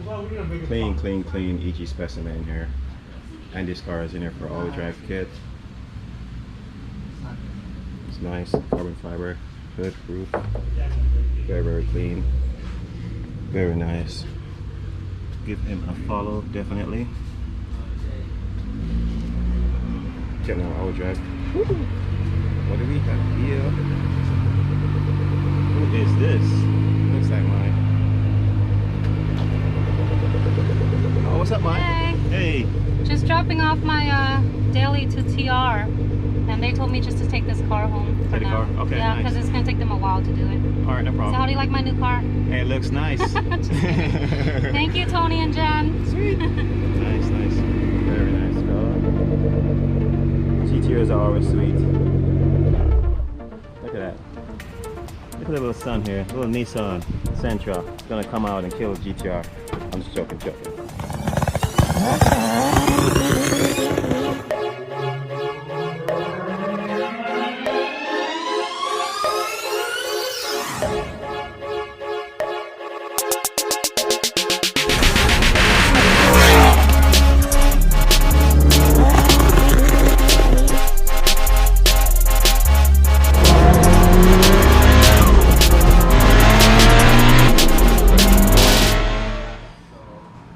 Clean EG specimen in here. And this car is in here for all drive kit. It's nice, carbon fiber, hood, roof. Very clean. Very nice. Give him a follow, definitely. Check out our drive. What do we have here? Who is this? Looks like mine. Oh, what's up, Mike? Hey. Just dropping off my daily to TR, and they told me just to take this car home for Take the now. car? Okay, yeah, because nice. it's gonna take them a while to do it. All right, no problem. So how do you like my new car? Hey, it looks nice. Thank you, Tony and Jen. Sweet. Nice. Very nice car. GTRs are always sweet. Look at that. Look at the little sun here. Little Nissan Sentra. It's gonna come out and kill GTR. I'm just joking.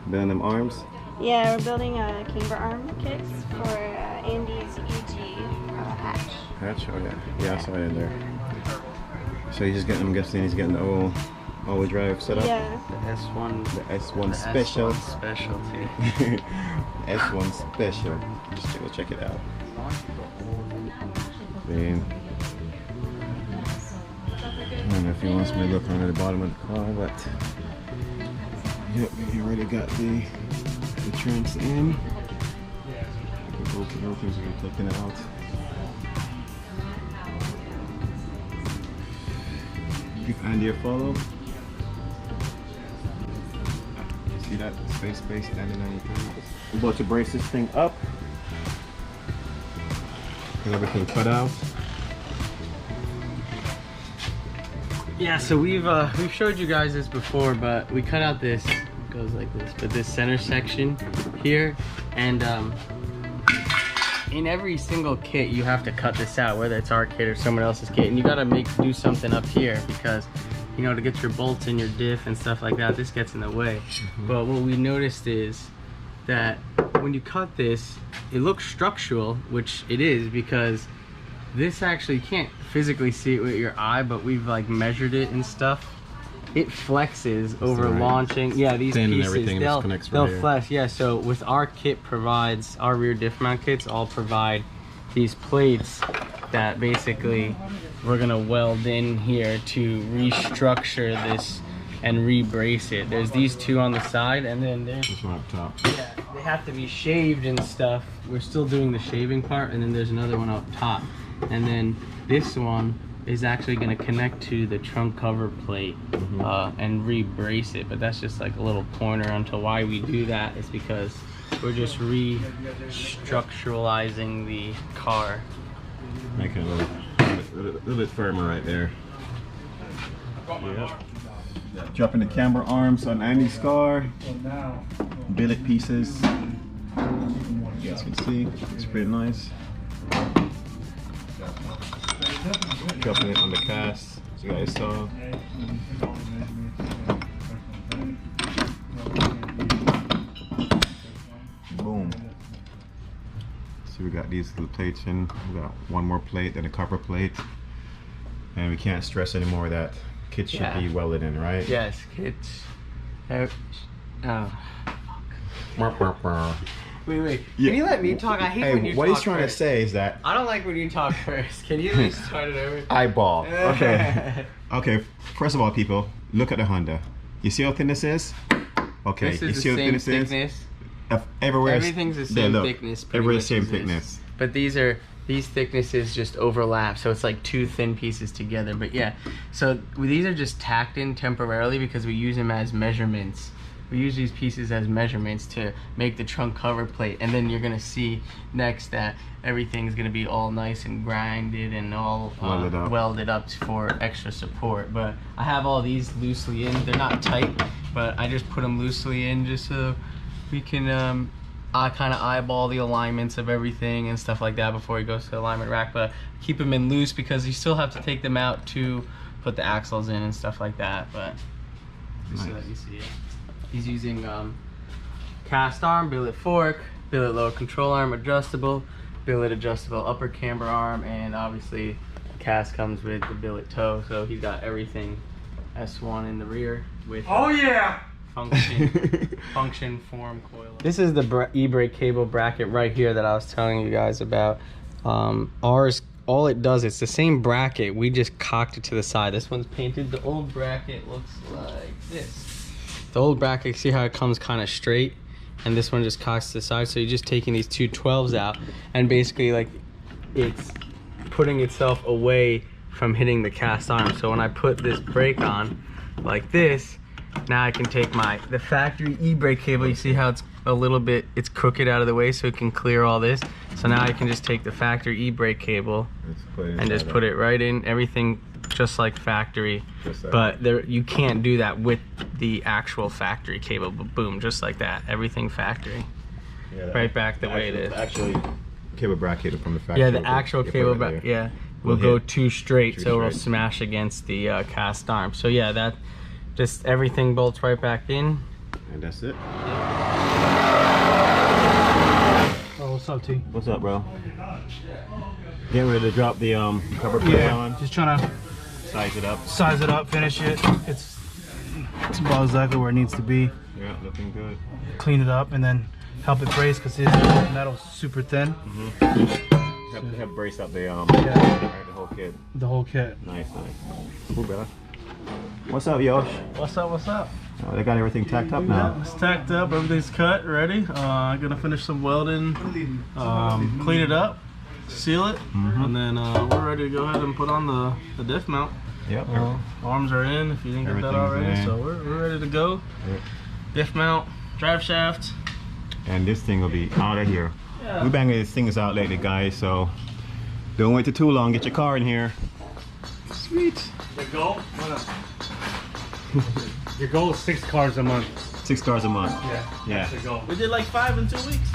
Building them arms. Yeah, we're building a camber arm kits for Andy's EG hatch. Hatch? Oh yeah, I saw it in there. So he's just getting, I'm guessing he's getting the all-wheel drive set up? Yeah. The S1. The S1 Special. S1 specialty. S1 Special. Just go check it out. Then, I don't know if he wants me to look under the bottom of the car, but yep, he already got the trunks in. Open, so we're taking it out. Give Andy a follow. See that? Space, Andy 93. We're about to brace this thing up. Get everything cut out. Yeah, so we've showed you guys this before, but we cut out this, it goes like this, but this center section here, and in every single kit you have to cut this out, whether it's our kit or someone else's kit, and you gotta do something up here because, you know, to get your bolts and your diff and stuff like that, this gets in the way. But what we noticed is that when you cut this, it looks structural, which it is, because this actually, you can't physically see it with your eye, but we've like measured it and stuff. It flexes over launching. Yeah, these pieces, they'll flex. Yeah, so with our kit provides, our rear diff mount kits all provide these plates that basically we're gonna weld in here to restructure this and re-brace it. There's these two on the side, and then there's this one up top. Yeah, they have to be shaved and stuff. We're still doing the shaving part, and then there's another one up top. And then this one is actually going to connect to the trunk cover plate and re-brace it. But that's just like a little pointer onto why we do that. Is because we're just re-structuralizing the car. Making it a little bit firmer right there. Yep. Dropping the camber arms on Andy's car. Billet pieces. You guys can see, it's pretty nice. Dropping it on the cast, as you guys saw. Boom. So we got these little plates in. We got one more plate and a copper plate. And we can't stress anymore that kits should be welded in, right? Yes, kits. Oh, fuck. Wait. Yeah. Can you let me talk? I hate when you talk. What he's trying to say is that I don't like when you talk first. Can you at least start it over? eyeball. Okay. Okay. First of all, people, look at the Honda. You see how thin this is? Okay. This you is see the how thin same this thickness. is? Everywhere. Everything's the same thickness. Everywhere's the same thickness. But these thicknesses just overlap, so it's like two thin pieces together. But yeah, so these are just tacked in temporarily because we use them as measurements. We use these pieces as measurements to make the trunk cover plate, and then you're gonna see next that everything's gonna be all nice and grinded and all welded up for extra support. But I have all these loosely in. They're not tight but I just put them loosely in just so we can kind of eyeball the alignments of everything and stuff like that before he goes to the alignment rack. But keep them in loose because you still have to take them out to put the axles in and stuff like that. But just so that you see it, he's using cast arm, billet fork, billet lower control arm adjustable, billet adjustable upper camber arm, and obviously the cast comes with the billet toe, so he's got everything S1 in the rear with function form coil. This is the e-brake cable bracket right here that I was telling you guys about. Ours, all it does, it's the same bracket, we just cocked it to the side. This one's painted. The old bracket looks like this. The old bracket, see how it comes kind of straight, and this one just cocks to the side. So you're just taking these two 12s out, and basically like it's putting itself away from hitting the cast arm. So when I put this brake on like this, now I can take the factory e-brake cable. You see how it's a little bit, it's crooked out of the way so it can clear all this. So now I can just take the factory e-brake cable and just put it right in, everything just like factory. But there, you can't do that with the actual factory cable. But boom, just like that, everything factory. Yeah, right back the way it is. Actually, cable bracket from the factory. Yeah, the actual cable bracket. Yeah, will go too straight, so it'll smash against the cast arm. So yeah, that just everything bolts right back in. And that's it. Oh, what's up, T? What's up, bro? Getting ready to drop the cover plate on. Just trying to size it up, finish it. It's about exactly where it needs to be. Yeah, looking good. Clean it up and then help it brace because the metal's super thin. Have brace up the the whole kit. The whole kit. Nice. Cool, brother. What's up, Yosh? What's up? Oh, they got everything tacked up now. Yeah, it's tacked up, everything's cut, ready. I'm gonna finish some welding, clean it up, seal it, and then we're ready to go ahead and put on the diff mount. Yep. Arms are in if you didn't get that already, so we're ready to go. Yep. Diff mount, drive shaft. And this thing will be out of here. Yeah. We banging these things out lately, guys, so don't wait too long. Get your car in here. Sweet. The goal? Your goal is 6 cars a month. 6 cars a month. Yeah. That's the goal. We did like 5 in 2 weeks.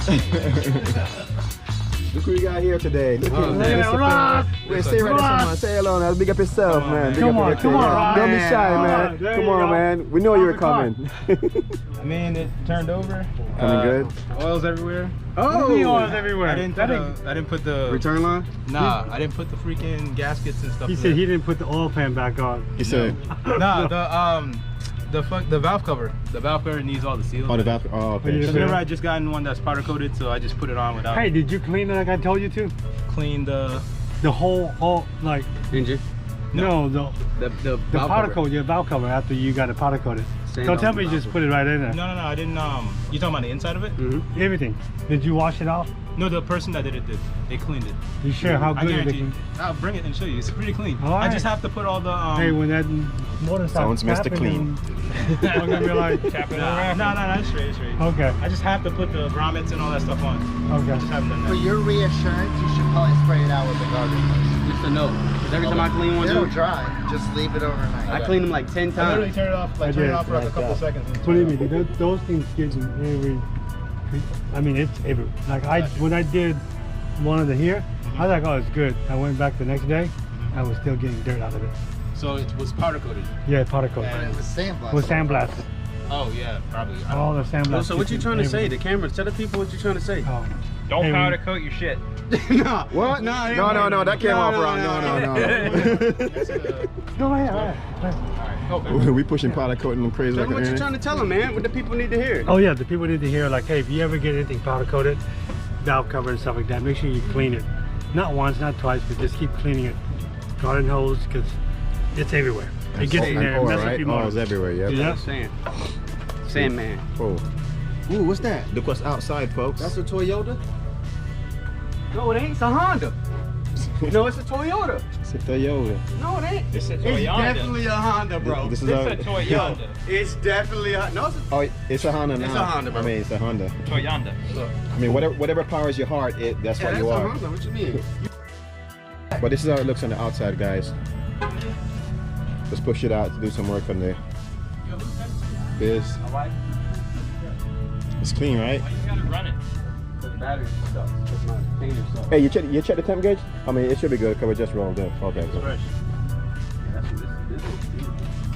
Look who we got here today. Look at Ross. Wait, stay right there, someone. Say hello now. Big up yourself, man. Come on, Ross. Don't be shy, man. Come on, man. We know you were coming. I mean, it turned over. Coming good. Oil's everywhere. Oh, oil's everywhere. I didn't put the return line. Nah, I didn't put the freaking gaskets and stuff. He said he didn't put the oil pan back on. He said. Nah, the valve cover. The valve cover needs all the seals. Oh, the valve. Oh, okay. So remember, I just gotten one that's powder coated, so I just put it on without. Hey, did you clean it like I told you to? Clean the whole like engine. No, the powder coat, your valve cover after you got it powder coated. Don't tell me you just put it right in there. No, I didn't. You talking about the inside of it? Everything. Did you wash it off? No, the person that did it did. They cleaned it. You sure how good it is? I'll bring it and show you. It's pretty clean. All right. I just have to put all the. Hey, when that motor sounds Mr. Clean. I'm gonna be like, no, it's straight. Okay. I just have to put the grommets and all that stuff on. Okay. I just haven't done that. For your reassurance, you should probably spray it out with the garbage hose. Just a note. Because every time I clean one, it'll dry. Just leave it overnight. I clean them like 10 times. I literally turn it off for like a couple seconds. What do you mean? Those things get every. I mean, it's every. Like when I did one of the here, I was like, oh, it's good. I went back the next day, I was still getting dirt out of it. So it was powder coated? Yeah, powder coated. And it was sandblasted. With sandblasted. Oh yeah, probably. All the sandblasted. So what you trying to say? The camera, tell the people what you trying to say. Oh. Don't powder coat your shit. No. What? No, that came off wrong. No. Go ahead. We pushing powder coating them crazy. Tell them what you trying to tell them, man. What the people need to hear. Oh yeah, the people need to hear, like, hey, if you ever get anything powder coated, valve cover and stuff like that, make sure you clean it. Not once, not twice, but just keep cleaning it. Garden hose, because it's everywhere. It gets in there and messes with your motor. Oh, it's everywhere, yeah. Yeah. Sandman. Oh. Ooh, what's that? Look what's outside, folks. That's a Toyota? No, it ain't. It's a Honda. No, it's a Toyota. It's a Toyota. No, it ain't. It's a It's Toyota. definitely a Honda, bro. This is It's a Toyota. It's definitely a... No, it's a... Oh, it's a Honda now. It's a Honda, bro. I mean, it's a Honda. Toyota. I mean, whatever powers your heart, that's what you that's are. a Honda. What you mean? But this is how it looks on the outside, guys. Let's push it out to do some work on there. Biz. It's clean, right? You gotta run it. The battery stuff. My painter stuff. Hey, you check the temp gauge? I mean, it should be good because we just rolled in. Okay, cool. Fresh.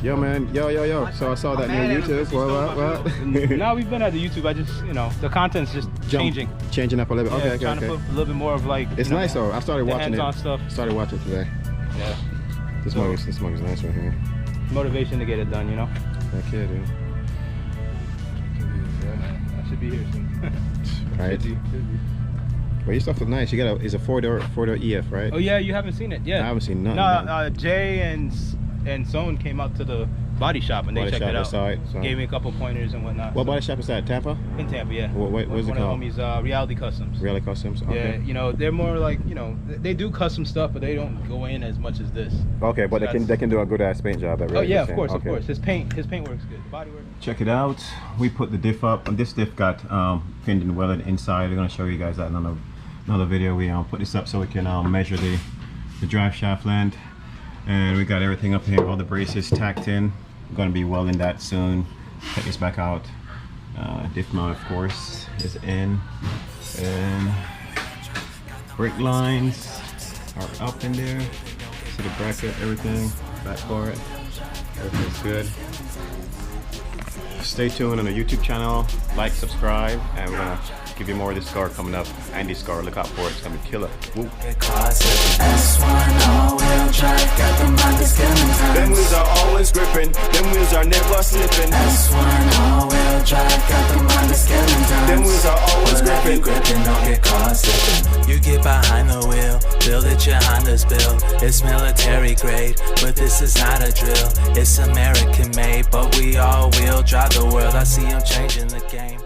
Yo, man. Yo. So I saw that new YouTube. What? Now we've been at the YouTube. I just, you know, the content's just changing. Changing up a little bit. Yeah, Okay, trying to put a little bit more of like. It's nice though. I started watching hands-on it. stuff. Started watching today. Yeah. This mug is nice right here. Motivation to get it done, you know. Heck yeah, dude. Yeah, man. I should be here soon. Right. Should be. Well, your stuff is nice. You got it's a four-door EF, right? Oh yeah, you haven't seen it. Yeah. I haven't seen nothing. No, Jay and Son came out to the body shop and they checked it out. So. Gave me a couple pointers and whatnot. What body shop is that? Tampa? In Tampa, yeah. What is it called? One of the homies, Reality Customs. Reality Customs. Okay. Yeah, you know, they're more like, you know, they do custom stuff, but they don't go in as much as this. Okay, but So they can do a good ass paint job. At Oh yeah, of course. His paint works good. The body work. Check it out. We put the diff up, and this diff got pinned and welded inside. We're gonna show you guys that in another video. We put this up so we can measure the drive shaft length, and we got everything up here. All the braces tacked in. We're gonna be welding that soon. Take this back out. Diff mount, of course, is in, and brake lines are up in there. See the bracket, everything, back part, everything's good. Stay tuned on the YouTube channel, like, subscribe, and we're gonna give you more of this car coming up. Andy's car, look out for it, it's gonna be killer. Woo. Them wheels are always gripping, them wheels are never slipping. S1 all-wheel drive, got the mind of scaling down. Them wheels are always gripping, don't get caught slipping. You get behind the wheel, build it your Honda's built. It's military grade, but this is not a drill. It's American made, but we all will drive the world. I see them changing the game.